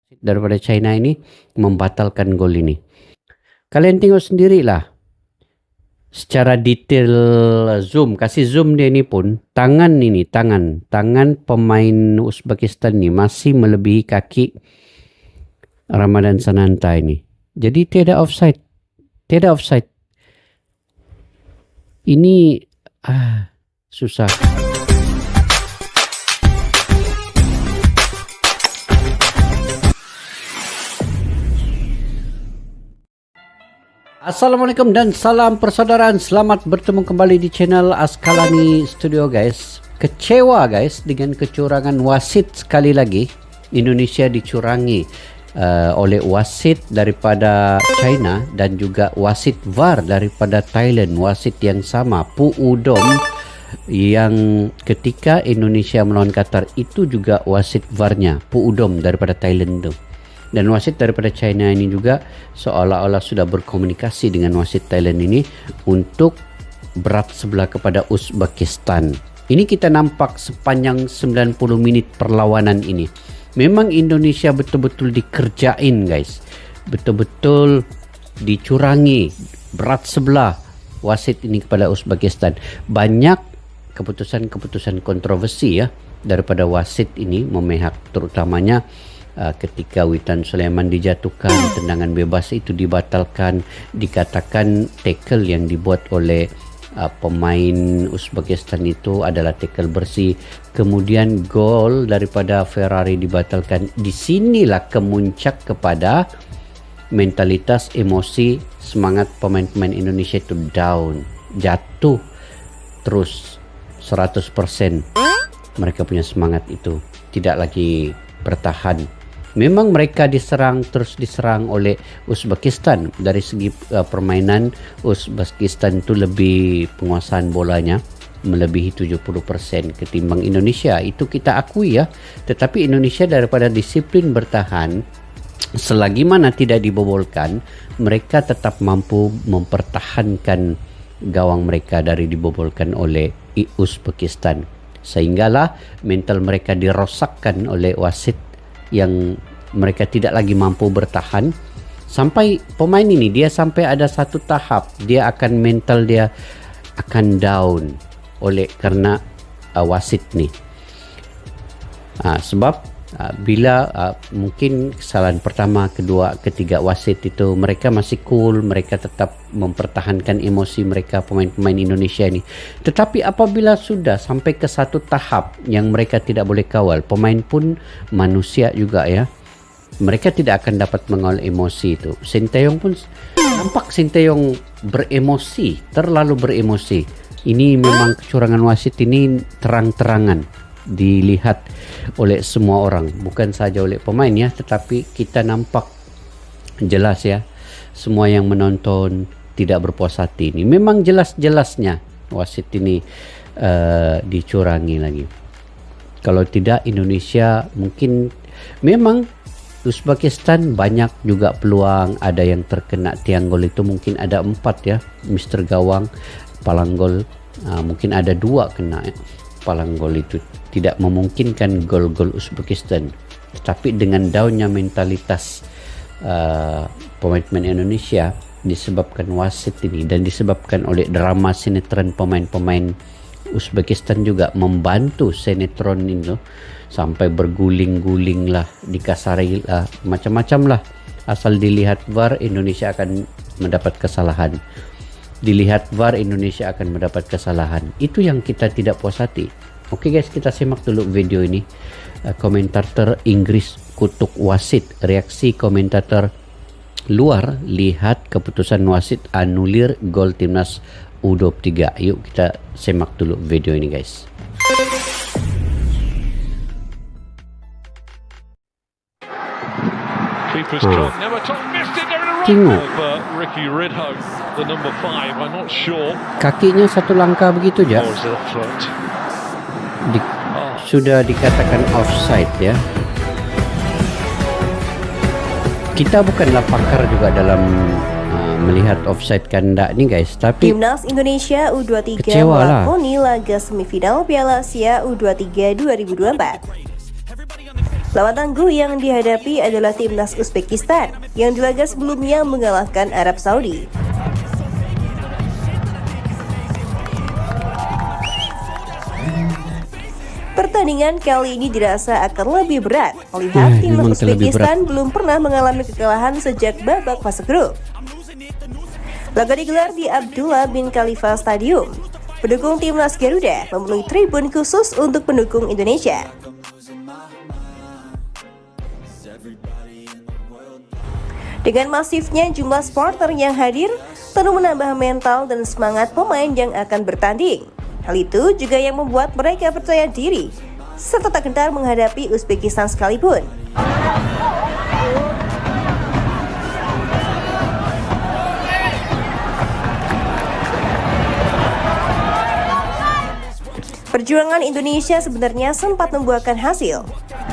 daripada China ini membatalkan gol ini. Kalian tengok sendirilah secara detail zoom, kasih zoom dia ini pun tangan pemain Uzbekistan ini masih melebihi kaki Ramadan Sananta ini. Jadi tidak offside. Ini susah. Assalamualaikum dan salam persaudaraan. Selamat bertemu kembali di channel Askalani Studio guys. Kecewa guys dengan kecurangan wasit sekali lagi. Indonesia dicurangi oleh wasit daripada China dan juga wasit VAR daripada Thailand. Wasit yang sama, Pu Udom, yang ketika Indonesia melawan Qatar itu juga wasit VAR-nya Pu Udom daripada Thailand itu. Dan wasit daripada China ini juga seolah-olah sudah berkomunikasi dengan wasit Thailand ini untuk berat sebelah kepada Uzbekistan. Ini kita nampak sepanjang 90 menit perlawanan ini. Memang Indonesia betul-betul dikerjain guys. Betul-betul dicurangi berat sebelah wasit ini kepada Uzbekistan. Banyak keputusan-keputusan kontroversi ya daripada wasit ini memihak, terutamanya ketika Witan Sulaiman dijatuhkan, tendangan bebas itu dibatalkan, dikatakan tackle yang dibuat oleh pemain Uzbekistan itu adalah tackle bersih. Kemudian gol daripada Ferrari dibatalkan. Di sinilah kemuncak kepada mentalitas, emosi, semangat pemain-pemain Indonesia itu down, jatuh terus 100%. Mereka punya semangat itu tidak lagi bertahan. Memang mereka terus diserang oleh Uzbekistan. Dari segi permainan, Uzbekistan itu lebih penguasaan bolanya, melebihi 70% ketimbang Indonesia. Itu kita akui ya. Tetapi Indonesia daripada disiplin bertahan, selagi mana tidak dibobolkan, mereka tetap mampu mempertahankan gawang mereka dari dibobolkan oleh Uzbekistan. Sehinggalah mental mereka dirosakkan oleh wasit yang mereka tidak lagi mampu bertahan. Sampai pemain ini dia sampai ada satu tahap dia akan mental dia akan down oleh karena wasit nih. Sebab bila mungkin kesalahan pertama, kedua, ketiga wasit itu mereka masih cool, mereka tetap mempertahankan emosi mereka, pemain-pemain Indonesia ini. Tetapi apabila sudah sampai ke satu tahap yang mereka tidak boleh kawal, pemain pun manusia juga ya, mereka tidak akan dapat mengawal emosi itu. Sinteyong pun nampak Sinteyong beremosi, terlalu beremosi. Ini memang kecurangan wasit ini terang-terangan dilihat oleh semua orang, bukan saja oleh pemain ya, tetapi kita nampak jelas ya, semua yang menonton tidak berpuas hati. Ini memang jelas-jelasnya wasit ini dicurangi lagi. Kalau tidak Indonesia mungkin memang Uzbekistan banyak juga peluang, ada yang terkena tiang gol itu mungkin ada 4 ya, Mr. Gawang palang gol, mungkin ada 2 kena ya. Palang gol itu tidak memungkinkan gol-gol Uzbekistan. Tetapi dengan daunnya mentalitas pemain-pemain Indonesia disebabkan wasit ini dan disebabkan oleh drama sinetron pemain-pemain Uzbekistan juga membantu sinetron itu sampai berguling-guling lah, dikasari lah, macam-macam lah. Asal dilihat VAR Indonesia akan mendapat kesalahan. Dilihat VAR Indonesia akan mendapat kesalahan. Itu yang kita tidak puas hati. Oke guys, kita simak dulu video ini. Komentator Inggris kutuk wasit, reaksi komentator luar lihat keputusan wasit anulir gol timnas U23. Yuk kita simak dulu video ini guys. Tengok kakinya satu langkah begitu aja sudah dikatakan offside ya. Kita bukanlah pakar juga dalam melihat offside kanda nih guys, tapi Timnas Indonesia U23 melakoni laga semifinal Piala Asia U23 2024. Lawan tangguh yang dihadapi adalah timnas Uzbekistan yang di laga sebelumnya mengalahkan Arab Saudi. Pertandingan kali ini dirasa akan lebih berat melihat timnas Uzbekistan belum pernah mengalami kekalahan sejak babak fase grup. Laga digelar di Abdullah bin Khalifa Stadium. Pendukung timnas Garuda memenuhi tribun khusus untuk pendukung Indonesia. Dengan masifnya jumlah supporter yang hadir, tentu menambah mental dan semangat pemain yang akan bertanding. Hal itu juga yang membuat mereka percaya diri, serta tak gentar menghadapi Uzbekistan sekalipun. Perjuangan Indonesia sebenarnya sempat membuahkan hasil.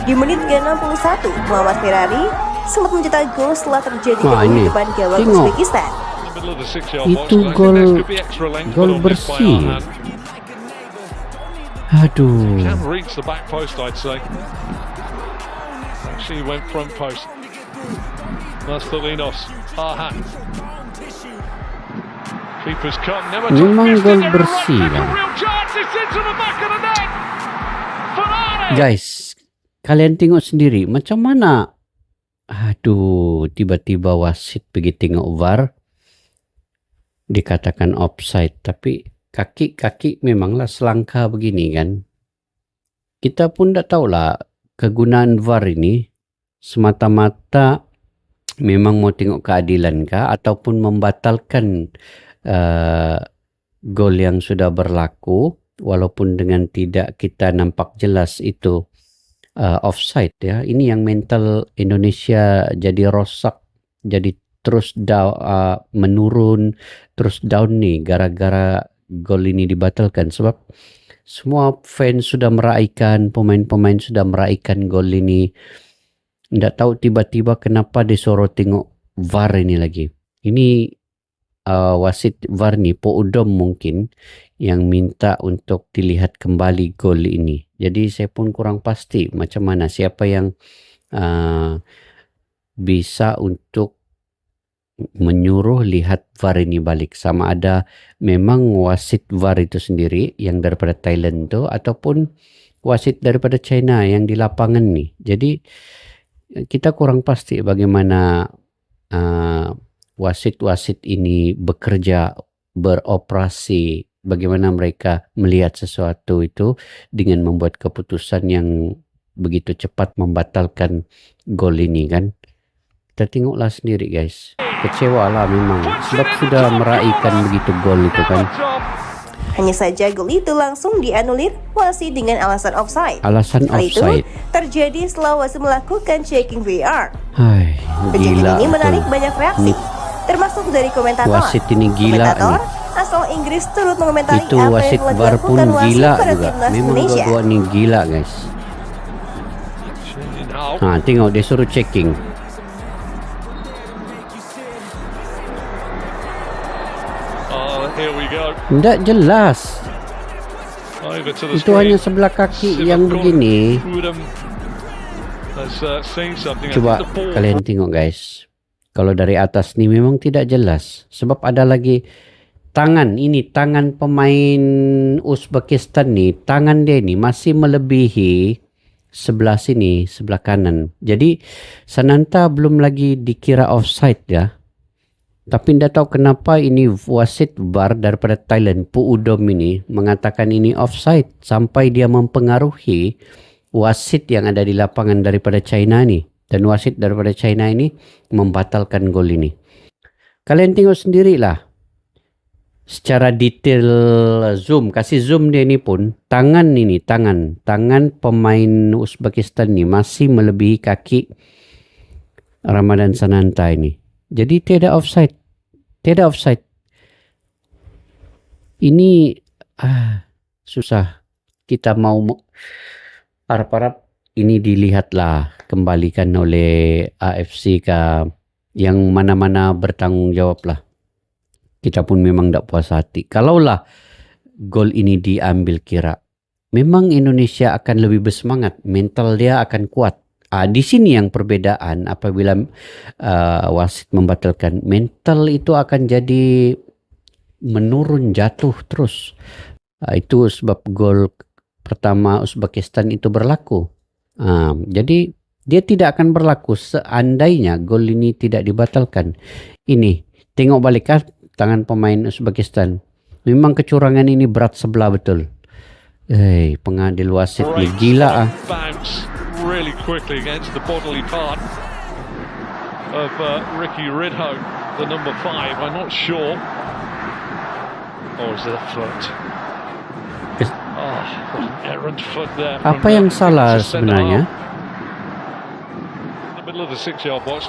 Di menit ke-61, Muhammad Ferrari sempat mencetak gol setelah terjadi gol di depan gawang Uzbekistan. Itu gol bersih. Aduh. Memang gol bersih kan? Guys, kalian tengok sendiri macam mana. Aduh, tiba-tiba wasit pergi tengok VAR, dikatakan offside, tapi kaki memanglah selangkah begini kan. Kita pun tak tahulah kegunaan VAR ini semata-mata memang mau tengok keadilan kah ataupun membatalkan gol yang sudah berlaku, walaupun dengan tidak kita nampak jelas itu offside ya. Ini yang mental Indonesia jadi rosak, jadi terus menurun, terus down nih gara-gara gol ini dibatalkan. Sebab semua fans sudah meraihkan, pemain-pemain sudah meraihkan gol ini. Tidak tahu tiba-tiba kenapa disuruh tengok VAR ini lagi. Ini wasit VAR ni Po Udom mungkin yang minta untuk dilihat kembali gol ini. Jadi saya pun kurang pasti macam mana siapa yang bisa untuk menyuruh lihat VAR ini balik. Sama ada memang wasit VAR itu sendiri yang daripada Thailand tu ataupun wasit daripada China yang di lapangan ni. Jadi kita kurang pasti bagaimana wasit-wasit ini bekerja, beroperasi, bagaimana mereka melihat sesuatu itu dengan membuat keputusan yang begitu cepat membatalkan gol ini kan. Kita tengoklah sendiri guys. Kecewa lah memang sebab sudah meraihkan begitu gol itu kan. Hanya saja gol itu langsung dianulir wasit dengan alasan offside. Alasan Hal offside. itu terjadi setelah wasit melakukan checking VAR. Hai, Kejadian ini betul. menarik banyak reaksi, termasuk dari komentator. Wasit ini gila komentator nih. asal Inggris turut mengomentari Itu apa wasit yang telah VAR pun dilakukan wasit gila pada juga. timnas Memang Indonesia. dua-dua ni gila guys. Tengok dia suruh checking. Tidak jelas. Itu hanya sebelah kaki yang begini. Coba kalian tengok guys. Kalau dari atas ni memang tidak jelas. Sebab ada lagi tangan. Ini tangan pemain Uzbekistan ni. Tangan dia ni masih melebihi sebelah sini, sebelah kanan. Jadi Sananta belum lagi dikira offside ya. Tapi tidak tahu kenapa ini wasit VAR daripada Thailand, Po Udom ini mengatakan ini offside sampai dia mempengaruhi wasit yang ada di lapangan daripada China ni. Dan wasit daripada China ini membatalkan gol ini. Kalian tengok sendirilah. Secara detail zoom, kasih zoom dia ni pun, tangan ini, tangan pemain Uzbekistan ni masih melebihi kaki Ramadan Sananta ini. Jadi tidak offside. Tidak offside. Ini susah. Kita mau harap-harap ini dilihatlah, kembalikan oleh AFC ke yang mana-mana bertanggung jawab lah. Kita pun memang tak puas hati. Kalaulah gol ini diambil kira, memang Indonesia akan lebih bersemangat. Mental dia akan kuat. Di sini yang perbedaan apabila wasit membatalkan, mental itu akan jadi menurun, jatuh terus. Itu sebab gol pertama Uzbekistan itu berlaku. Jadi dia tidak akan berlaku seandainya gol ini tidak dibatalkan. Ini, tengok balik tangan pemain Uzbekistan. Memang kecurangan ini berat sebelah betul. Pengadil wasit ni gila Bounce really quickly against the bodily part of Ricky Ridho, the number 5. I'm not sure. Or is it a foot? An errant foot there. Apa yang salah sebenarnya?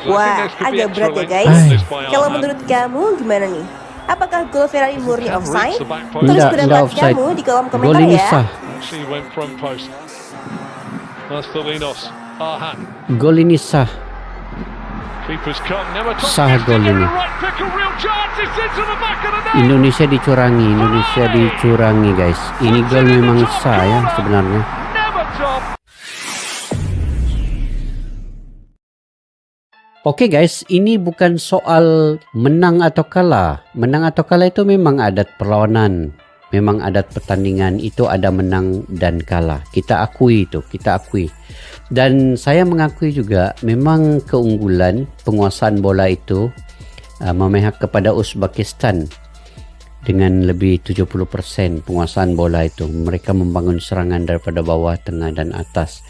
Wah, agak berat ya guys. Kalau menurut kamu gimana nih? Apakah gol Ferrari murni offside? Tulis pendapat kamu di kolom komentar gol ini ya. sah. Gol ini sah. Sah gol ini. Indonesia dicurangi guys. Ini gol memang sah ya sebenarnya. Oke guys, ini bukan soal menang atau kalah. Menang atau kalah itu memang adat perlawanan. Memang adat pertandingan itu ada menang dan kalah. Kita akui itu, kita akui. Dan saya mengakui juga memang keunggulan penguasaan bola itu memihak kepada Uzbekistan dengan lebih 70% penguasaan bola itu. Mereka membangun serangan daripada bawah, tengah dan atas.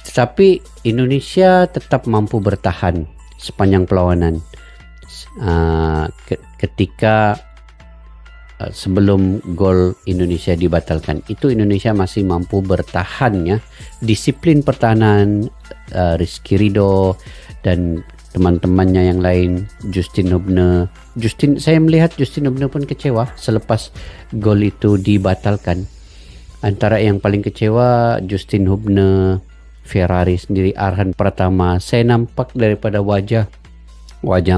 Tetapi Indonesia tetap mampu bertahan sepanjang perlawanan. Ketika sebelum gol Indonesia dibatalkan, itu Indonesia masih mampu bertahan ya. Disiplin pertahanan Rizky Ridho dan teman-temannya yang lain, Justin Hubner. Saya melihat Justin Hubner pun kecewa selepas gol itu dibatalkan. Antara yang paling kecewa Justin Hubner, Ferrari sendiri, Arhan Pratama. Saya nampak daripada wajah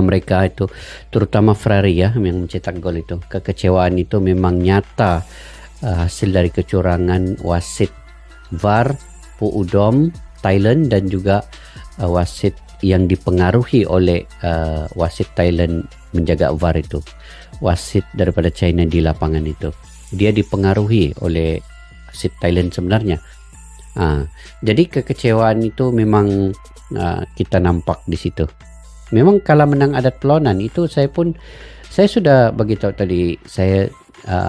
mereka itu, terutama Ferrari ya yang mencetak gol itu, kekecewaan itu memang nyata, hasil dari kecurangan wasit VAR Puudom Thailand dan juga wasit yang dipengaruhi oleh wasit Thailand menjaga VAR itu, wasit daripada China di lapangan itu, dia dipengaruhi oleh wasit Thailand sebenarnya. Jadi kekecewaan itu memang kita nampak di situ. Memang kalah menang adat perlawanan itu saya sudah beritahu tadi, saya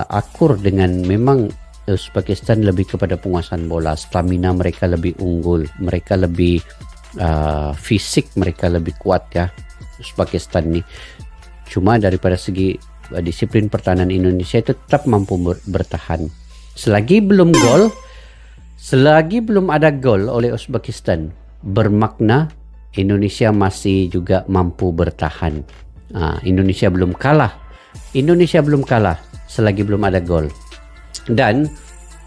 akur dengan memang Uzbekistan lebih kepada penguasaan bola, stamina mereka lebih unggul, mereka lebih fisik mereka lebih kuat ya Uzbekistan ni. Cuma daripada segi disiplin pertahanan Indonesia itu tetap mampu bertahan. Selagi belum ada gol oleh Uzbekistan, bermakna Indonesia masih juga mampu bertahan. Indonesia belum kalah selagi belum ada gol. Dan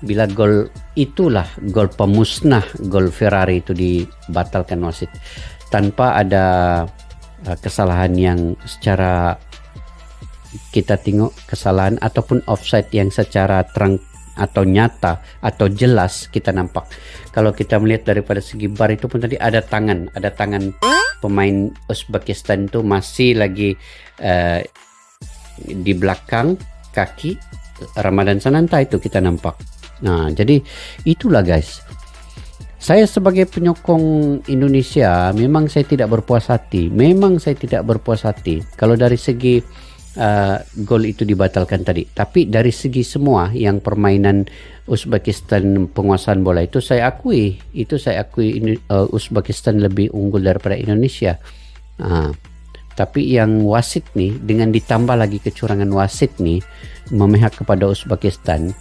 bila gol itulah gol pemusnah, gol Ferrari itu dibatalkan wasit tanpa ada kesalahan yang secara kita tengok kesalahan ataupun offside yang secara terang atau nyata atau jelas kita nampak. Kalau kita melihat daripada segi VAR itu pun tadi ada tangan pemain Uzbekistan itu masih lagi di belakang kaki Ramadan Sananta itu kita nampak. Jadi itulah guys. Saya sebagai penyokong Indonesia memang saya tidak berpuas hati. Kalau dari segi gol itu dibatalkan tadi, tapi dari segi semua yang permainan Uzbekistan penguasaan bola itu saya akui Uzbekistan lebih unggul daripada Indonesia. Tapi yang wasit nih, dengan ditambah lagi kecurangan wasit nih memihak kepada Uzbekistan.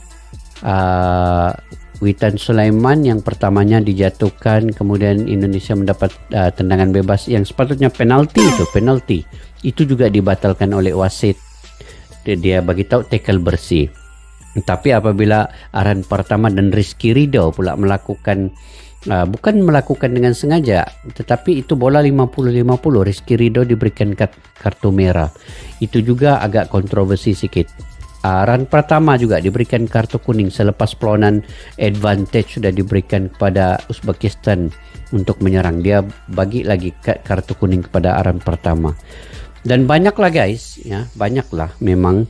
Witan Sulaiman yang pertamanya dijatuhkan, kemudian Indonesia mendapat tendangan bebas yang sepatutnya penalti itu juga dibatalkan oleh wasit. Dia bagi tahu tackle bersih. Tapi apabila Arhan Pratama dan Rizky Ridho pula melakukan bukan melakukan dengan sengaja, tetapi itu bola 50-50, Rizky Ridho diberikan kartu merah. Itu juga agak kontroversi sikit. run pertama juga diberikan kartu kuning selepas perlawanan advantage sudah diberikan kepada Uzbekistan untuk menyerang. Dia bagi lagi kartu kuning kepada run pertama. Dan banyaklah guys, ya, banyaklah memang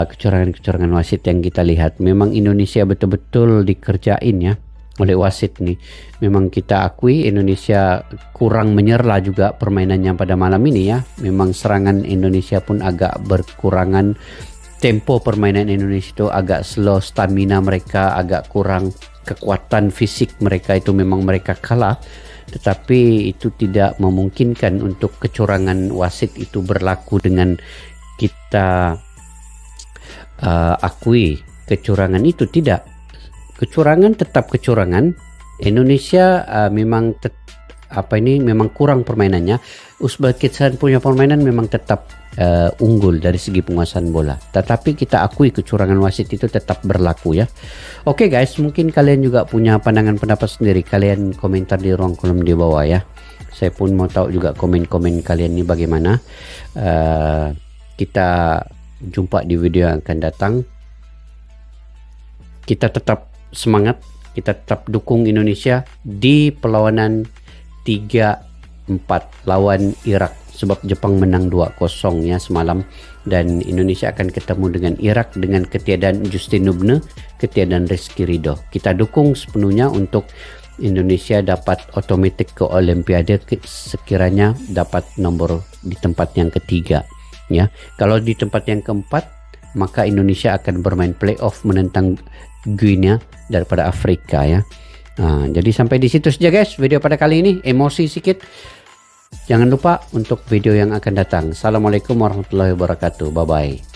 kecurangan-kecurangan wasit yang kita lihat. Memang Indonesia betul-betul dikerjain ya oleh wasit nih. Memang kita akui Indonesia kurang menyerlah juga permainannya pada malam ini ya. Memang serangan Indonesia pun agak berkurangan. Tempo permainan Indonesia itu agak slow, stamina mereka agak kurang, kekuatan fisik mereka itu memang mereka kalah. Tetapi itu tidak memungkinkan untuk kecurangan wasit itu berlaku dengan kita akui kecurangan itu. Tidak, kecurangan tetap kecurangan. Indonesia memang memang kurang permainannya. Uzbekistan punya permainan memang tetap unggul dari segi penguasaan bola. Tetapi kita akui kecurangan wasit itu tetap berlaku ya. Oke guys, mungkin kalian juga punya pandangan pendapat sendiri. Kalian komentar di ruang kolom di bawah ya. Saya pun mau tahu juga komen-komen kalian ini bagaimana. Kita jumpa di video yang akan datang. Kita tetap semangat, kita tetap dukung Indonesia di perlawanan 3-4 lawan Irak, sebab Jepang menang 2-0 ya semalam, dan Indonesia akan ketemu dengan Irak dengan ketiadaan Justin Nubne, ketiadaan Rizky Ridho. Kita dukung sepenuhnya untuk Indonesia dapat otomatis ke Olimpiade sekiranya dapat nomor di tempat yang ketiga ya. Kalau di tempat yang keempat, maka Indonesia akan bermain playoff menentang Guinea daripada Afrika ya. Jadi sampai di situ saja guys video pada kali ini. Emosi sedikit. Jangan lupa untuk video yang akan datang. Assalamualaikum warahmatullahi wabarakatuh. Bye bye.